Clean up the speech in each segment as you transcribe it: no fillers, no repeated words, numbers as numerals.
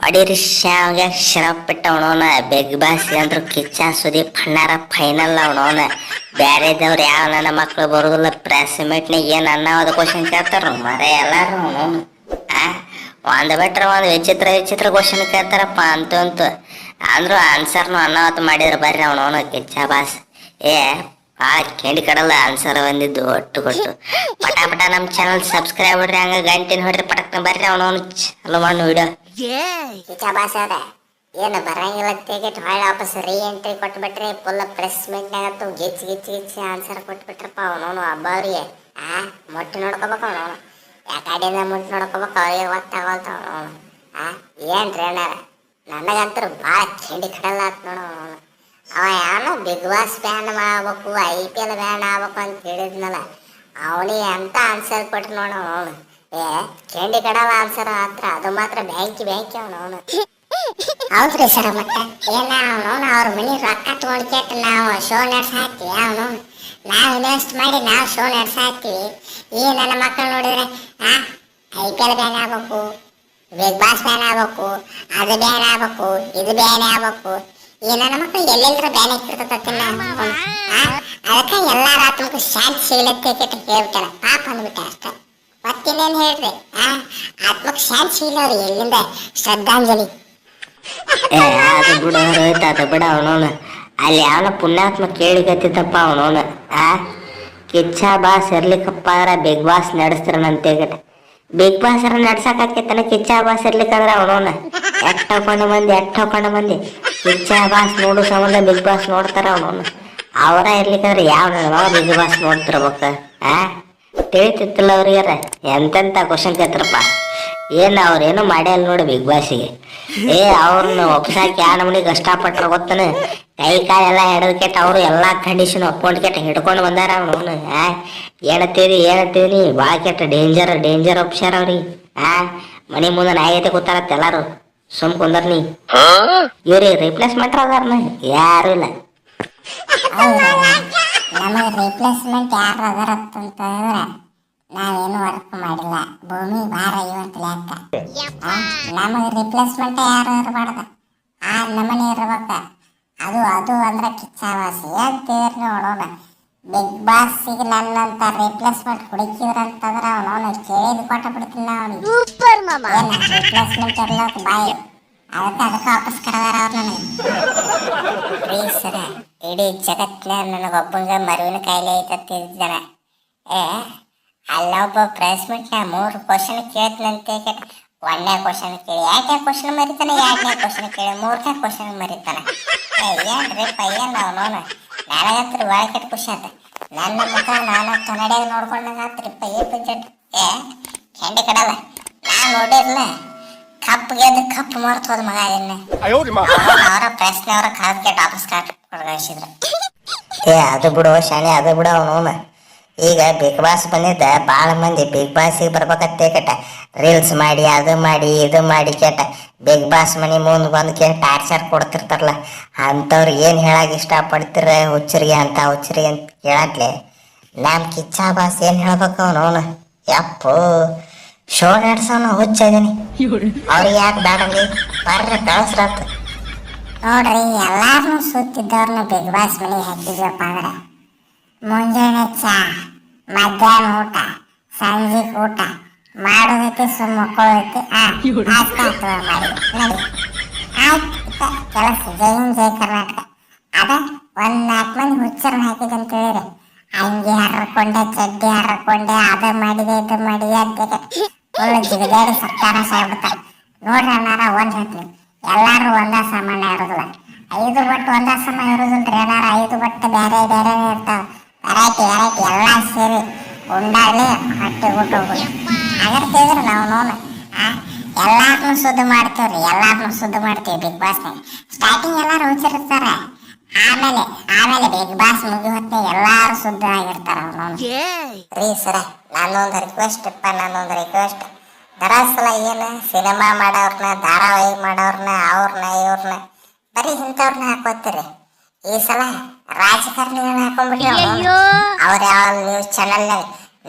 ಅಡಿರಿ ಶಾವ್ಗೆ ಶರಪ್ ಬಿಟ್ಟ ಅವನವನ big boss ಅಂದ್ರು ಕಿಚ್ಚ ಸುದೀಪ್ ಅಣ್ಣಾರ ಫೈನಲ್ ಅವನವನ ಬ್ಯಾರೆದವ್ರು ಯಾವ ನನ್ನ ಮಕ್ಳು ಬರುದಿಲ್ಲ ಪ್ರೆಸ್ ಮೀಟ್ನಾಗ ಏನ್ ಅನ್ನೋದು ಕ್ವಶನ್ ಕೇಳ್ತಾರ ಮರೆ ಎಲ್ಲಾರು ಅವನವನು ಆ ಒಂದ್ ಬಿಟ್ರೆ ಒಂದ್ ವಿಚಿತ್ರ ವಿಚಿತ್ರ ಕ್ವಶನ್ ಕೇಳ್ತಾರಪ್ಪ ಅಂತೂ ಅಂದ್ರು ಆನ್ಸರ್ನು ಅನ್ನವತ್ ಮಾಡಿದ್ರ ಬರ್ರಿ ಅವನವನು ಕಿಚ್ಚ ಬಾಸ್ ಏ ಆ ಕೇಳಿ ಕಡಲ್ಲ ಆನ್ಸರ್ ಬಂದಿದ್ದು ಒಟ್ಟು ಕೊಟ್ಟು ಪಟ ಪಟ ನಮ್ ಚಾನಲ್ ಸಬ್ಸ್ಕ್ರೈಬ್ ಮಾಡ್ರಿ ಹಂಗ ಗಂಟಿನ ಹೊಡ್ರಿ ಪಟಕ್ನ ಬರ್ರಿ ಅವನವನು ಚಲೋ ಮಾಡಿ ವಿಡಿಯೋ ಕಿಚಾಬಾಸ್ ಅದ ಏನು ಬರಂಗಿಲ್ಲ ತೆಗೆಟ್ ಹೊಳ್ಳಿ ವಾಪಸ್ ರೀ ಎಂಟ್ರಿ ಕೊಟ್ಬಿಟ್ರಿ ಫುಲ್ ಪ್ರೆಸ್ ಮೀಟ್ನಾಗತ್ತು ಗಿಚ್ಚಿ ಗಿಚ್ಚಿ ಗಿಚ್ಚಿ ಆನ್ಸರ್ ಕೊಟ್ಬಿಟ್ರಪ್ಪ ಅವನವನು ಹಬ್ಬ ಅವ್ರಿಗೆ ಮೊಟ್ಟೆ ನೋಡ್ಕೋಬೇಕು ಅವನವನು ಯಾಕಡೆಯಿಂದ ಮುಟ್ಟು ನೋಡ್ಕೋಬೇಕು ಅವ್ರಿಗೆ ಗೊತ್ತಾಗಲ್ತ ಅವನವನು ಏನ್ರಿ ಅಣ್ಣಾರ ನನಗಂತೂ ಭಾಳ ಕೆಂಡಿ ಕಡಲ್ಲ ಆತ್ ನೋಡು ಅವನು ಅವ ಯಾವನೋ ಬಿಗ್ ಬಾಸ್ ಬ್ಯಾನ್ ಮಾಡ್ಬೇಕು IPL ಬ್ಯಾನ್ ಆಗ್ಬೇಕು ಅಂತ ಹೇಳಿದ್ನಲ್ಲ ಅವನಿಗೆ ಎಂತ ಆನ್ಸರ್ ಕೊಟ್ರು ನೋಡು ಅವನು ಕೆಂಡಿ ಕಡಲ್ಲ ಆನ್ಸರ್ ಮಾತ್ರ ಅದು ಮಾತ್ರ ಬ್ಯಾಂಕಿ ಅವನು ಹೌದ್ರಿ ಸರ ಮತ್ತೆ ಏನ ಅವನು ಅವ್ರ ಮನೆ ರೊಕ್ಕ ತಗೊಂಡ್ಕೇಟ್ ನಾವು ಶೋ ನಡೆಸಾಕ್ತಿವಿ ಅವನು ನಾವು ಇನ್ವೆಸ್ಟ್ ಮಾಡಿ ನಾವು ಶೋ ನಡೆಸಾಕ್ತಿವಿ ಈ ನನ್ನ ಮಕ್ಕಳು ನೋಡಿದ್ರೆ IPL ಬ್ಯಾನ್ ಆಗ್ಬೇಕು ಬಿಗ್ ಬಾಸ್ ಬ್ಯಾನ್ ಆಗ್ಬೇಕು ಅದು ಬ್ಯಾನ್ ಆಗ್ಬೇಕು ಇದು ಬ್ಯಾನ್ ಆಗ್ಬೇಕು ಈ ನನ್ನ ಮಕ್ಕಳು ಎಲ್ಲೆಲ್ಲರ ಬ್ಯಾನ್ ಆಗ್ತಿರ್ತೈತಿ ಅದಕ್ಕೆ ಎಲ್ಲಾರ ಆತ್ಮಕ್ಕೂ ಶಾಂತಿ ಸಿಗ್ಲತ್ತೆ ಹೇಳ್ಬಿಟ್ಟಾರ ಪಾಪ ಅಂದ್ಬಿಟ್ಟ ಅಷ್ಟೇ ಮತ್ತಿನ್ನೇನು ಹೇಳ್ರಿ ಆತ್ಮಕ್ಕೆ ಶಾಂತಿ ಸಿಗ್ಲವ್ರಿ ಎಲ್ಲಿಂದ ಶ್ರದ್ಧಾಂಜಲಿ ಅದು ಬಿಡ ರೋಹಿತ ಅದು ಬಿಡ ಅವನವನು ಅಲ್ಲಿ ಯಾವನ ಪುಣ್ಯಾತ್ಮ ಕೇಳಿಕತ್ತಿದ್ದಪ್ಪ ಅವನವನು ಕಿಚ್ಚ ಬಾಸ್ ಇರ್ಲಿಕ್ಕಪ್ಪ ಅಂದ್ರ ಬಿಗ್ ಬಾಸ್ ನಡೆಸ್ತಾರನಂತೇಗಟ ಬಿಗ್ ಬಾಸ್ ನಡ್ಸಕ್ ಕಿಚ್ಚ ಬಾಸ್ ಇರ್ಲಿಕ್ಕಂದ್ರ ಅವನವನ ಎಟ್ಟ ಹೋಕೊಂಡ ಮಂದಿ ಕಿಚ್ಚ ಬಾಸ್ ನೋಡು ಸಂಬಂಧ ಬಿಗ್ ಬಾಸ್ ನೋಡ್ತಾರ ಅವನವನು ಅವರ ಇರ್ಲಿಕ್ಕಂದ್ರ ಯಾವ ನನ್ನ ಬಿಗ್ ಬಾಸ್ ನೋಡ್ತಿರ್ಬೇಕ ತಿಳಿತಿತ್ತಿಲ್ಲ ಅವ್ರಿಗಾರ ಎಂತೆಂತ ಕ್ವಶನ್ ಕೇಳ್ತಾರಪ್ಪ ಏನು ಅವ್ರೇನು ಮಾಡ್ಯಾರ ನೋಡಿ ಬಿಗ್ ಬಾಸಿಗೆ ಅವ್ರನ್ನ ಒಪ್ಸಾಕಿ ಯಾ ನಮ್ನಿಗೆ ಕಷ್ಟಪಟ್ರ ಗೊತ್ತನ ಕೈ ಕಾಲೆಲ್ಲ ಹಿಡಿದ್ಕೆಟ್ಟ ಅವರು ಎಲ್ಲಾ ಕಂಡೀಷನ್ ಒಪ್ಕೊಂಡ್ ಕೆಟ್ಟ ಹಿಡ್ಕೊಂಡು ಬಂದಾರ ಅವನು ಏನತ್ತೀರಿ ಭಾಳ ಕೆಟ್ಟ ಡೇಂಜರ್ ಒಪ್ಸ್ಯಾರ ಅವ್ರಿಗೆ ಮನೆ ಮುಂದೆ ನಾಯತೆ ಕೂತಾರತ್ತ ಎಲ್ಲಾರು ಸುಮ್ ಕುಂದರ್ ನೀ ಇವ್ರಿಗೆ ರಿಪ್ಲೇಸ್ಮೆಂಟ್ ಅದಾರನ ಯಾರು ಇಲ್ಲ ನಮಗೆ ರಿಪ್ಲೇಸ್ಮೆಂಟ್ ಯಾರು ಅದಾರತ್ತಂತಂದ್ರೆ ನಾವೇನು ವರ್ಕ್ ಮಾಡಿಲ್ಲ ಭೂಮಿ ಭಾರ ಇವತ್ತು ಲೆಕ್ಕ ನಮಗೆ ರಿಪ್ಲೇಸ್ಮೆಂಟ್ ಯಾರು ಇರಬಾರ್ದು ನಮ್ಮನೆ ಇರ್ಬೇಕ ಅದು ಅಂದ್ರೆ ಕಿಚ್ಚಾವಾಸಿ ಅಂತೇಳಿ ನೋಡೋಣ ಬಿಗ್ ಬಾಸ್ಗೆ ನನ್ನಂತ ರಿಪ್ಲೇಸ್ಮೆಂಟ್ ಹುಡುಕಿದ್ರಂತಂದ್ರೆ ಅವನು ಕೇಳಿದ್ ಕೊಟ್ಟ ಬಿಡ್ತೀನಿ ಅವನಿಗೆ ರಿಪ್ಲೇಸ್ಮೆಂಟ್ ಇರ್ಲಕ್ ಬಾಯಿ ಅದಕ್ಕೆ ವಾಪಸ್ ಕರೆದಾರ ಅವ್ರು ನನಗೆ ಸರ ಇಡೀ ಜಗತ್ತಿನ ನನಗೊಬ್ಬಂಗ ಮರುವಿನ ಕಾಯಿಲೆ ಐತಂತಿದ್ದಾನ ಅಲ್ಲೊಬ್ಬ ಪ್ರೆಸ್ ಮೀಟ್ನ 3 ಕ್ವಶನ್ ಕೇಳ್ತನಂತೆ ಒಂದನೇ ಕ್ವಶನ್ ಕೇಳಿ 2ನೇ ಕ್ವಶನ್ ಮರಿತಾನೆ 2ನೇ ಕ್ವಶನ್ ಕೇಳಿ 3ನೇ ಕ್ವಶನ್ ಮರಿತಾನೆ ಏನ್ರಿಪ್ಪ ಏನ್ ಅವನವನು ನನಗಂತ್ರ ಭಾಳ ಕೆಟ್ಟ ಖುಷಿ ಆತ ನನ್ನ ಮುಖ ನಾನು ಕನ್ನಡಿಯಾಗ ನೋಡ್ಕೊಂಡಾಗತ್ರಿಪ್ಪ ಬಜೆಟ್ ಕೆಂಡಿ ಕಡಲ್ಲ ನಾನು ನೋಡಿರ್ಲ ಕಪ್ಪು ಮಾರ್ತ ಹೋದ ಮಗ ಇದನ್ನ ಅವರ ಪ್ರಶ್ನೆಯವರ ಕಾದ್ ಕೆಟ್ಟ ವಾಪಸ್ ಕಳಿಸಿದ್ರು ಅದು ಬಿಡು ಶಾಣೆ ಅದು ಬಿಡು ಅವನವನ ಈಗ ಬಿಗ್ ಬಾಸ್ ಬಂದಿದ್ದ ಭಾಳ ಮಂದಿ ಬಿಗ್ ಬಾಸಿಗೆ ಬರ್ಬೇಕತ್ತೇ ಕೆಟ್ಟ ರೀಲ್ಸ್ ಮಾಡಿ ಅದು ಮಾಡಿ ಇದು ಮಾಡಿ ಕೆಟ್ಟ ಬಿಗ್ ಬಾಸ್ ಮನೆ ಮುಂದೆ ಬಂದು ಟಾರ್ಚರ್ ಕೊಡ್ತಿರ್ತಾರಲ್ಲ ಅಂಥವ್ರಿಗೆ ಏನು ಹೇಳಕ್ಕೆ ಇಷ್ಟಪಡ್ತಿರ ಹುಚ್ಚರಿಗೆ ಅಂತ ಕೇಳತ್ಲೆ ನಮ್ಮ ಕಿಚ್ಚ ಬಾಸ್ ಏನು ಹೇಳ್ಬೇಕು ಅವನವನು ಯಪ್ಪು ಶೋ ನಡ್ಸೋನ ಹುಚ್ಚ ಇದೀನಿ ಅವ್ರಿಗೆ ಯಾಕೆ ಬೇಡಂಗಿ ಬರ್ರ ಕಳಿಸ್ರತ್ ನೋಡ್ರಿ ಎಲ್ಲಾರನ್ನೂ ಸುತ್ತಿದ್ದವ್ರನ್ನ ಬಿಗ್ ಬಾಸ್ ಮನೆಗೆ ಹಾಕಿದ್ವಪ್ಪ ಅಂದ್ರೆ ಮುಂಜಾನೆ ಚಾ ಮಧ್ಯಾಹ್ನ ಊಟ ಸಂಜೆ ಊಟ ಮಾಡೋದೈತಿ ಸುಮ್ಮ ಮಕ್ಕಳೈತಿ ಮಾಡಿ ಕೆಲಸ ಜೈ ಕರ್ನಾಟಕ ಅದ 1-4 ಮಂದಿ ಹುಚ್ಚರನ್ನ ಹಾಕಿದಂತ ಹೇಳಿರಿ ಅಂಗಿ ಹರ್ಕೊಂಡೆ ಚಡ್ಡಿ ಹರ್ಕೊಂಡೆ ಅದು ಮಾಡಿದೆ ಇದು ಮಾಡಿದೆ ಅಂತ ಫುಲ್ ಜಿಗದಾಡಿ ಸರ್ಕಾರ ಸಾಯ್ಬಿಡ್ತಾರೆ ನೋಡ್ರಿ ಅನ್ನಾರ ಒಂದ್ ಹೇಳ್ತೀನಿ ಎಲ್ಲಾರು ಒಂದ ಸಾಮಾನ್ಯ ಇರೋದಿಲ್ಲ 5 ಬಟ್ಟು ಒಂದ ಸಮ ಇರೋದಿಲ್ರಿ ಏನಾರ 5 ಬಟ್ಟು ಬೇರೆ ಬೇರೆ ಇರ್ತಾವ ವೆರೈಟಿ ಎಲ್ಲ ಸೇರಿ ಉಂಡಾಗ್ಲಿ ಹೊಟ್ಟೆ ಊಟ ಹೋಗ್ಲಿ ಹಾಗಾದ್ರೆ ನಾವು ನೋಡ ಎಲ್ಲಾರನ್ನೂ ಶುದ್ಧ ಮಾಡ್ತೀವಿ ಬಿಗ್ ಬಾಸ್ನಾಗ ಸ್ಟಾರ್ಟಿಂಗ್ ಎಲ್ಲಾರು ಹುಚ್ಚಿರ್ತಾರೆ ಆಮೇಲೆ ಬಿಗ್ ಬಾಸ್ ಮುಗಿ ಹೊತ್ತಿನಾಗ ಎಲ್ಲಾರು ಶುದ್ಧ ಆಗಿರ್ತಾರ ಅವನು ರೀ ಸರ ನನ್ನೊಂದು ರಿಕ್ವೆಸ್ಟ್ ದರಾಸಲ ಏನು ಸಿನಿಮಾ ಮಾಡೋರ್ನ ಧಾರಾವಾಹಿ ಮಾಡೋರ್ನ ಇವ್ರನ್ನ ಬರೀ ಇಂಥವ್ರನ್ನ ಹಾಕೋತೀರಿ ಈ ಸಲ ರಾಜಕಾರಣಿಗಳನ್ನ ಹಾಕೊಂಡ್ಬಿಟ್ರಿ ಅವ್ರ ಯಾವ ನ್ಯೂಸ್ ಚಾನಲ್ನಾಗ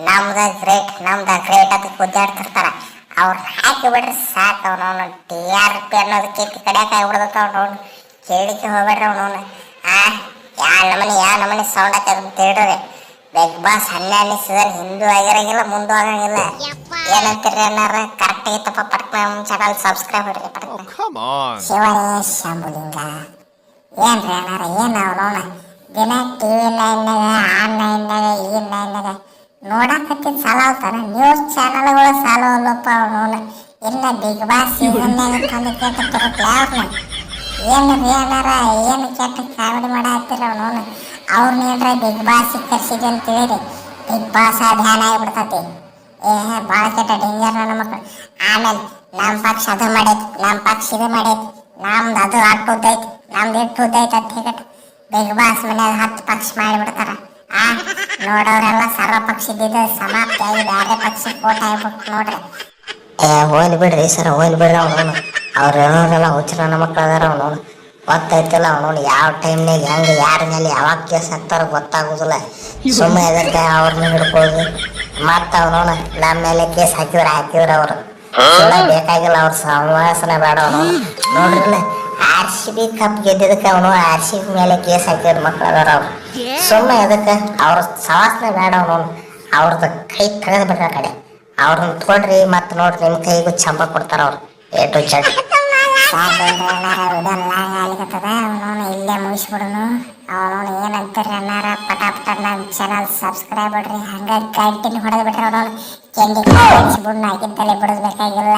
ನಮ್ದ ಗ್ರೇಟ್ ಅಂತ ಕುದ್ದಾಡ್ತಿರ್ತಾರ ಅವ್ರು ಹಾಕಿ ಬಿಡ್ರಿ ಸಾಕು. ಅವನವನು TRP ಅನ್ನೋದು ಕಿತ್ತು ಕಡಿಯಾಕ ಆಗ್ಬಿಡ್ದತ್ತ. ಅವ್ನು ಕೇಳಿಕೆ ಹೋಗ್ಬೇಡ್ರಿ. ಅವನವನು ಯಾ ನಮನಿ ಸೌಂಡ್ ಹಾಕದಂತ ಹೇಳ್ರಿ. ಬಿಗ್ ಬಾಸ್ 12ನೇ ಸೀಸನ್ ಹಿಂದೂ ಆಗಿರಂಗಿಲ್ಲ ಮುಂದೂ ಆಗಂಗಿಲ್ಲ. ಏನಂತೀರಿ ಅನ್ನಾರ? ಕರೆಕ್ಟ್ ಐತಪ್ಪ. ಪಟ್ನ ಚಾನಲ್ ಸಬ್ಸ್ಕ್ರೈಬ್ ಮಾಡ್ರಿ. ಶಿವನೇ ಶಂಭುಲಿಂಗ ಏನ್ರಿ ಅನ್ನಾರ? ಏನು ಅವನವನ ದಿನ TV9ನಾಗ ಆನ್ಲೈನ್ನಾಗ ಈ9ನಾಗ ನೋಡಕತ್ತಿದ್ ಸಾಲ ಆಗ್ತಾನ. ನ್ಯೂಸ್ ಚಾನಲ್ಗಳು ಸಾಲ ಅಲ್ಲಪ್ಪ ಅವನವನ. ಇಲ್ಲ ಬಿಗ್ ಬಾಸ್ ಸೀಸನ್ಯಾಗ ತಂದು ಕೆಟ್ಟ ತರಪ್ಲ ಅವ್ರನ್ನ. ಏನ್ರಿ ಅನ್ನಾರ? ಏನು ಕೆಟ್ಟ ಕಾಮಿಡಿ ಮಾಡತ್ತೀರ ಅವನವನು? ಅವ್ರನ್ನ ಏನ್ರ ಬಿಗ್ ಬಾಸ್ ಕರ್ಸಿದ್ವಿ ಅಂತ ಹೇಳಿರಿ ಬಿಗ್ ಬಾಸ್ ಧ್ಯಾನ ಆಗಿಬಿಡ್ತತಿ. ಭಾಳ ಕೆಟ್ಟ ಡೇಂಜರ್ ನನ್ನ ಮಕ್ಕಳು. ಆಮೇಲೆ ನಮ್ಮ ಪಕ್ಷ ಅದು ಮಾಡೈತಿ, ನಮ್ಮ ಪಕ್ಷ ಇದು ಮಾಡೈತಿ, ನಮ್ದು ಅದು ಅಟ್ಟುದೈತಿ, ನಮ್ದು ಇಟ್ಟುದೈತಿ ಅಂತ ಹೇಳಿ ಬಿಗ್ ಬಾಸ್ ಮನ್ಯಾಗ 10 ಪಕ್ಷ ಮಾಡಿಬಿಡ್ತಾರ. ನೋಡೋರೆಲ್ಲ ಸರ್ವ ಪಕ್ಷದಿದ್ದು ಸಮಾಪ್ತಿ ಆಗಿ ಬೇರೆ ಪಕ್ಷಕ್ಕೆ ಓಟ್ ಆಗ್ಬಿಟ್ಟು ನೋಡ್ರಿ. ಹೋಗ್ಲಿ ಬಿಡ್ರಿ ಸರ್, ಹೋಗ್ಲಿ ಬಿಡ್ರಿ. ಅವನವನು ಅವ್ರು ಹೇಳೋರೆಲ್ಲ ಹುಚ್ಚರ ನನ್ನ ಮಕ್ಳು ಅದಾರ. ಅವನವನು ಗೊತ್ತೈತಿಲ್ಲ. ಅವನವನು ಯಾವ ಟೈಮ್ನಾಗ ಹೆಂಗೆ ಯಾರ ಮೇಲೆ ಯಾವಾಗ ಕೇಸ್ ಹಾಕ್ತಾರ ಗೊತ್ತಾಗೋದಿಲ್ಲ. ಸುಮ್ಮನೆ ಅದಕ್ಕೆ ಅವ್ರನ್ನ ಹಿಡ್ಕೊಳ್ಳೋದು. ಮತ್ತು ಅವನವನು ನಮ್ಮ ಮೇಲೆ ಕೇಸ್ ಹಾಕಿದ್ರೆ ಅವರು ಬೇಕಾಗಿಲ್ಲ. ಅವ್ರ ಸಮಾವೇಶನ ಬೇಡ. ಅವನವನು ನೋಡ್ರಿಲ್ಲ RCB ಕಪ್ ಗೆದ್ದಿದ್ದಕ್ಕೆ ಅವನು RCB ಮೇಲೆ ಕೇಸ್ ಹಾಕಿದ್ರು ಮಕ್ಳು ಅದಾರ. ಅವ್ರು ಸುಮ್ಮನೆ ಅದಕ್ಕೆ ಅವ್ರ ಸವಾಸನೆ ಬೇಡ. ಅವನವನು ಅವ್ರದ್ದು ಕೈ ತೆಗೆದು ಬಿಡ್ರ ಕಡೆ. ಅವ್ರನ್ನ ತೊಗೊಳ್ರಿ ಮತ್ತು ನೋಡ್ರಿ ನಿಮ್ಮ ಕೈಗೂ ಚಂಬ ಕೊಡ್ತಾರ ಅವ್ರು A to Z. ಅವನವನು ಇಲ್ಲೇ ಮುಗಿಸ್ಬಿಡನು. ಅವನವನು ಏನಂತಾರೆ ಅನ್ನಾರ? ಪಟಾಪಟ ನಮ್ಮ ಚಾನಲ್ ಸಬ್ಸ್ಕ್ರೈಬ್ ಮಾಡ್ರಿ. ಹಂಗೆ ಕಂಟಿನ್ಯೂ ಹೊಡೆದು ಬಿಟ್ರೆ ಅವನವನು ಕೆಂಡಿ ಬಿಡ್ನ ಆಗಿದ್ದಲ್ಲೇ ಬಿಡಿಸ್ಬೇಕಾಗಿಲ್ಲ.